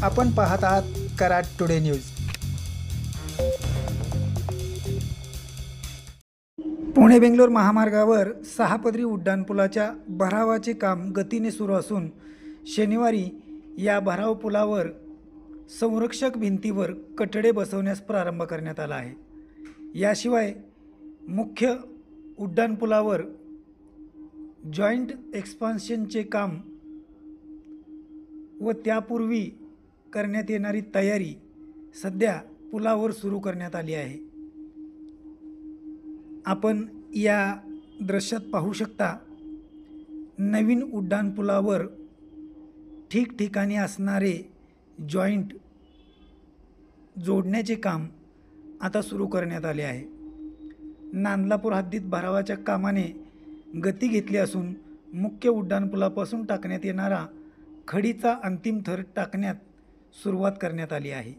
आपण पाहत आहात कराड टुडे न्यूज। पुणे बेंगलोर महामार्गावर 6 पदरी उड्डाणपुलाच्या भरावाचे काम गतीने सुरू असून शनिवारी या भराव पुलावर संरक्षक भिंतीवर कठडे बसवण्यास प्रारंभ करण्यात आला आहे। याशिवाय मुख्य उड्डाणपुलावर जॉइंट एक्सपान्शनचे काम व त्यापूर्वी करण्यात येणारी तयारी सध्या पुलावर सुरू करण्यात आली आहे। आपण या दृश्यात पाहू शकता, नवीन उड्डाणपुलावर ठिकठिकाणी असणारे जॉइंट जोडण्याचे काम आता सुरू करण्यात आले आहे। नांदलापूर हद्दीत भरावाच्या कामाने गती घेतली असून मुख्य उड्डाणपुलापासून टाकण्यात येणारा खडीचा अंतिम थर टाकण्यात सुरुवात करण्यात आली आहे।